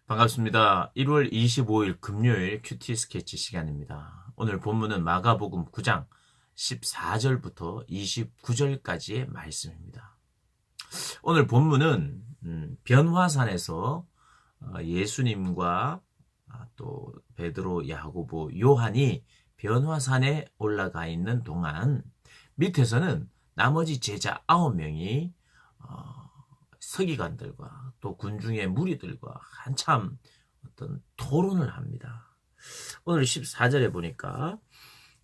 반갑습니다. 1월 25일 금요일 큐티 스케치 시간입니다. 오늘 본문은 마가복음 9장 14절부터 29절까지의 말씀입니다. 오늘 본문은 변화산에서 예수님과 또 베드로, 야고보, 요한이 변화산에 올라가 있는 동안 밑에서는 나머지 제자 9명이 서기관들과 또 군중의 무리들과 한참 어떤 토론을 합니다. 오늘 14절에 보니까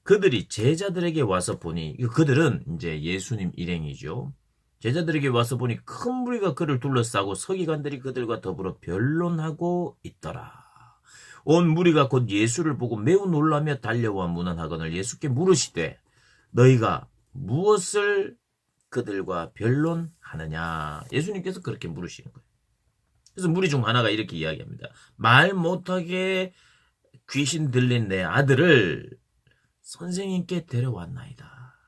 그들이 제자들에게 와서 보니, 그들은 이제 예수님 일행이죠. 제자들에게 와서 보니 큰 무리가 그를 둘러싸고 서기관들이 그들과 더불어 변론하고 있더라. 온 무리가 곧 예수를 보고 매우 놀라며 달려와 문안하거늘 예수께 물으시되 너희가 무엇을 그들과 변론하느냐. 예수님께서 그렇게 물으시는 거예요. 그래서 무리 중 하나가 이렇게 이야기합니다. 말 못하게 귀신 들린 내 아들을 선생님께 데려왔나이다.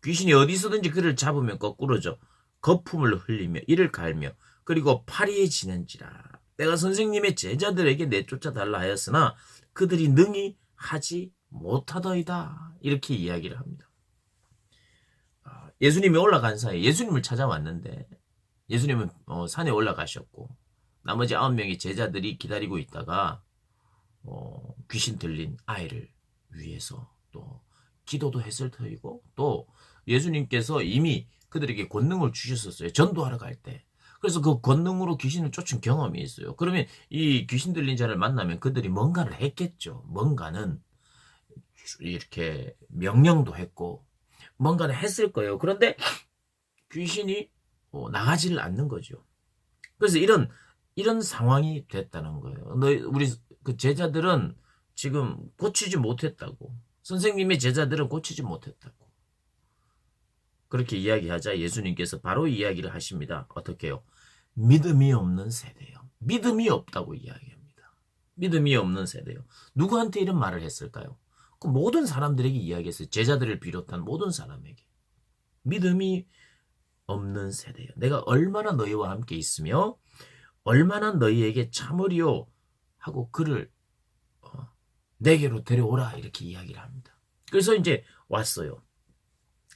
귀신이 어디서든지 그를 잡으면 거꾸로져 거품을 흘리며 이를 갈며 그리고 파리해지는지라. 내가 선생님의 제자들에게 내쫓아 달라 하였으나 그들이 능히 하지 못하더이다. 이렇게 이야기를 합니다. 예수님이 올라간 사이에 예수님을 찾아왔는데 예수님은 산에 올라가셨고 나머지 9명의 제자들이 기다리고 있다가 귀신 들린 아이를 위해서 또 기도도 했을 터이고 또 예수님께서 이미 그들에게 권능을 주셨었어요. 전도하러 갈 때. 그래서 그 권능으로 귀신을 쫓은 경험이 있어요. 그러면 이 귀신 들린 자를 만나면 그들이 뭔가를 했겠죠. 뭔가는 이렇게 명령도 했고 뭔가를 했을 거예요. 그런데 귀신이 나가지를 않는 거죠. 그래서 이런 상황이 됐다는 거예요. 우리 그 제자들은 지금 고치지 못했다고. 선생님의 제자들은 고치지 못했다고. 그렇게 이야기하자 예수님께서 바로 이야기를 하십니다. 어떻게 해요? 믿음이 없는 세대요. 믿음이 없다고 이야기합니다. 믿음이 없는 세대요. 누구한테 이런 말을 했을까요? 그 모든 사람들에게 이야기했어요. 제자들을 비롯한 모든 사람에게. 믿음이 없는 세대요. 내가 얼마나 너희와 함께 있으며 얼마나 너희에게 참으리요 하고 그를 내게로 데려오라 이렇게 이야기를 합니다. 그래서 이제 왔어요.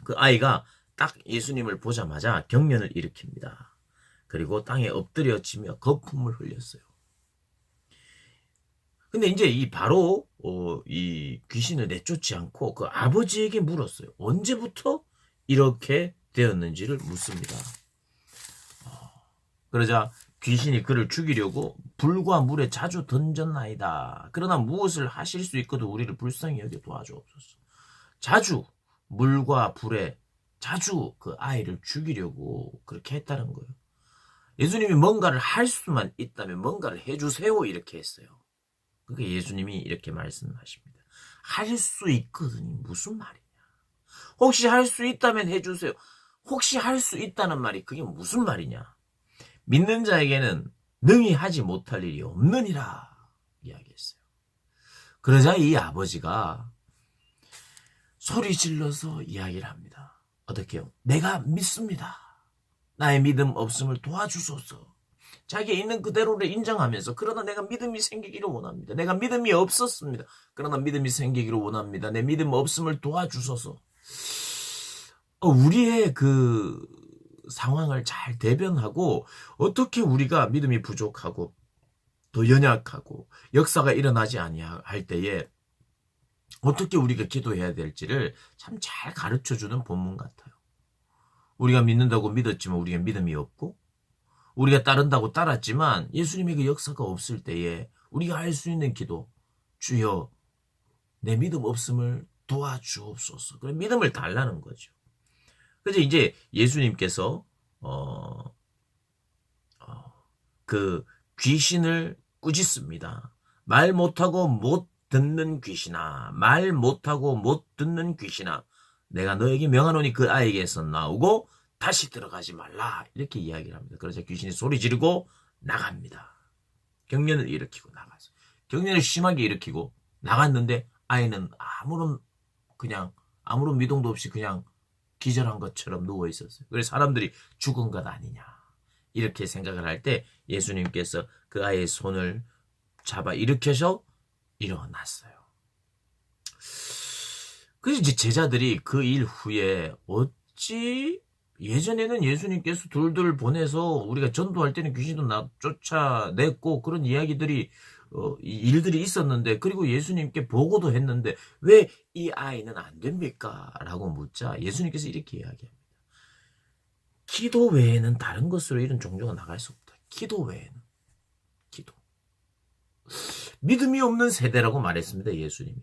그 아이가 딱 예수님을 보자마자 경련을 일으킵니다. 그리고 땅에 엎드려지며 거품을 흘렸어요. 근데 이제 이 귀신을 내쫓지 않고 그 아버지에게 물었어요. 언제부터 이렇게 되었는지를 묻습니다. 그러자 귀신이 그를 죽이려고 불과 물에 자주 던졌나이다. 그러나 무엇을 하실 수 있거든 우리를 불쌍히 여겨 도와주옵소서. 자주 물과 불에 자주 그 아이를 죽이려고 그렇게 했다는 거예요. 예수님이 뭔가를 할 수만 있다면 뭔가를 해주세요 이렇게 했어요. 그게 예수님이 이렇게 말씀하십니다. 할 수 있거든요. 무슨 말이냐. 혹시 할 수 있다면 해주세요. 혹시 할 수 있다는 말이 그게 무슨 말이냐. 믿는 자에게는 능히 하지 못할 일이 없느니라 이야기했어요. 그러자 이 아버지가 소리 질러서 이야기를 합니다. 어떻게 해요? 내가 믿습니다. 나의 믿음 없음을 도와주소서. 자기 있는 그대로를 인정하면서 그러나 내가 믿음이 생기기를 원합니다. 내가 믿음이 없었습니다. 그러나 믿음이 생기기를 원합니다. 내 믿음 없음을 도와주소서. 우리의 그 상황을 잘 대변하고 어떻게 우리가 믿음이 부족하고 또 연약하고 역사가 일어나지 아니할 때에 어떻게 우리가 기도해야 될지를 참 잘 가르쳐주는 본문 같아요. 우리가 믿는다고 믿었지만 우리가 믿음이 없고 우리가 따른다고 따랐지만 예수님의 그 역사가 없을 때에 우리가 할 수 있는 기도, 주여 내 믿음 없음을 도와주옵소서. 그런 믿음을 달라는 거죠. 그래서 이제 예수님께서 그 귀신을 꾸짖습니다. 말 못하고 못 듣는 귀신아, 말 못하고 못 듣는 귀신아, 내가 너에게 명하노니 그 아이에게서 나오고 다시 들어가지 말라 이렇게 이야기를 합니다. 그래서 귀신이 소리 지르고 나갑니다. 경련을 일으키고 나가서 경련을 심하게 일으키고 나갔는데 아이는 아무런 미동도 없이 그냥 기절한 것처럼 누워 있었어요. 그래서 사람들이 죽은 것 아니냐 이렇게 생각을 할 때 예수님께서 그 아이의 손을 잡아 일으켜서 일어났어요. 그래서 이제 제자들이 그 일 후에 어찌 예전에는 예수님께서 둘둘 보내서 우리가 전도할 때는 귀신도 쫓아냈고 그런 이야기들이 일들이 있었는데, 그리고 예수님께 보고도 했는데 왜 이 아이는 안 됩니까? 라고 묻자 예수님께서 이렇게 이야기합니다. 기도 외에는 다른 것으로 이런 종교가 나갈 수 없다. 기도 외에는. 기도. 믿음이 없는 세대라고 말했습니다. 예수님이.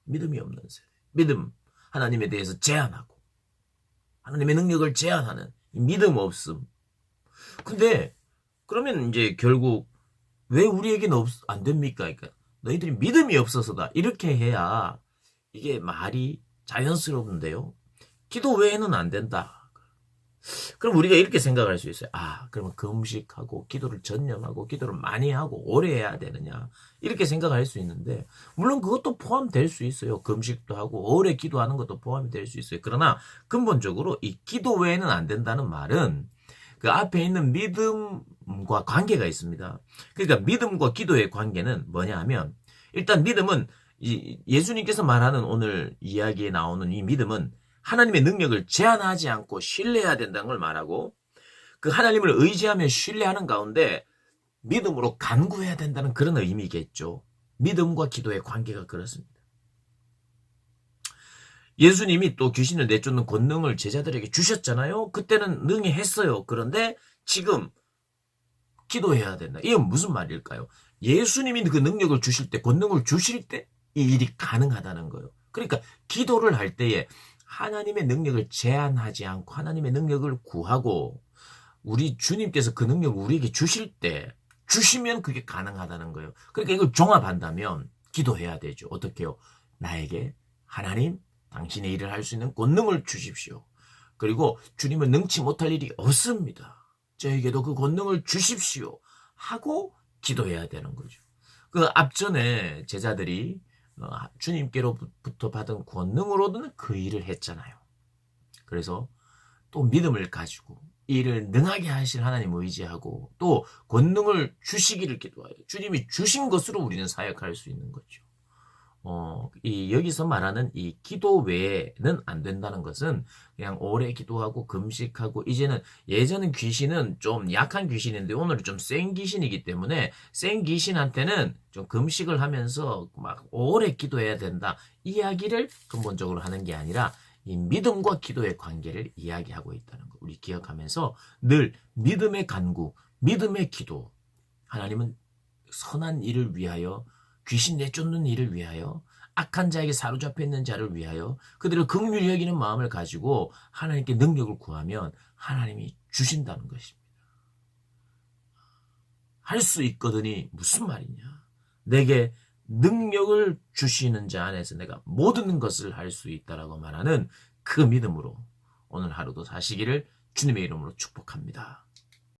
믿음이 없는 세대. 믿음. 하나님에 대해서 제한하고 하나님의 능력을 제한하는 믿음 없음. 근데 그러면 이제 결국 왜 우리에게는 안 됩니까? 그러니까 너희들이 믿음이 없어서다. 이렇게 해야 이게 말이 자연스러운데요. 기도 외에는 안 된다. 그럼 우리가 이렇게 생각할 수 있어요. 그러면 금식하고 기도를 전념하고 기도를 많이 하고 오래 해야 되느냐, 이렇게 생각할 수 있는데, 물론 그것도 포함될 수 있어요. 금식도 하고 오래 기도하는 것도 포함이 될 수 있어요. 그러나 근본적으로 이 기도 외에는 안 된다는 말은 그 앞에 있는 믿음과 관계가 있습니다. 그러니까 믿음과 기도의 관계는 뭐냐 하면, 일단 믿음은 예수님께서 말하는 오늘 이야기에 나오는 이 믿음은 하나님의 능력을 제한하지 않고 신뢰해야 된다는 걸 말하고, 그 하나님을 의지하며 신뢰하는 가운데 믿음으로 간구해야 된다는 그런 의미겠죠. 믿음과 기도의 관계가 그렇습니다. 예수님이 또 귀신을 내쫓는 권능을 제자들에게 주셨잖아요. 그때는 능히 했어요. 그런데 지금 기도해야 된다. 이건 무슨 말일까요? 예수님이 그 능력을 주실 때, 권능을 주실 때 이 일이 가능하다는 거예요. 그러니까 기도를 할 때에 하나님의 능력을 제한하지 않고 하나님의 능력을 구하고, 우리 주님께서 그 능력을 우리에게 주실 때, 주시면 그게 가능하다는 거예요. 그러니까 이걸 종합한다면 기도해야 되죠. 어떻게요? 나에게 하나님, 당신의 일을 할 수 있는 권능을 주십시오. 그리고 주님은 능치 못할 일이 없습니다. 저에게도 그 권능을 주십시오. 하고 기도해야 되는 거죠. 그 앞전에 제자들이 주님께로부터 받은 권능으로는 그 일을 했잖아요. 그래서 또 믿음을 가지고 이 일을 능하게 하실 하나님 의지하고 또 권능을 주시기를 기도하여 주님이 주신 것으로 우리는 사역할 수 있는 거죠. 여기서 말하는 이 기도 외에는 안 된다는 것은 그냥 오래 기도하고 금식하고, 이제는 예전은 귀신은 좀 약한 귀신인데 오늘은 좀 센 귀신이기 때문에 센 귀신한테는 좀 금식을 하면서 막 오래 기도해야 된다, 이야기를 근본적으로 하는 게 아니라 이 믿음과 기도의 관계를 이야기하고 있다는 거 우리 기억하면서 늘 믿음의 간구, 믿음의 기도, 하나님은 선한 일을 위하여, 귀신 내쫓는 일을 위하여, 악한 자에게 사로잡혀 있는 자를 위하여 그들을 긍휼히 여기는 마음을 가지고 하나님께 능력을 구하면 하나님이 주신다는 것입니다. 할 수 있거든이 무슨 말이냐? 내게 능력을 주시는 자 안에서 내가 모든 것을 할 수 있다라고 말하는 그 믿음으로 오늘 하루도 사시기를 주님의 이름으로 축복합니다.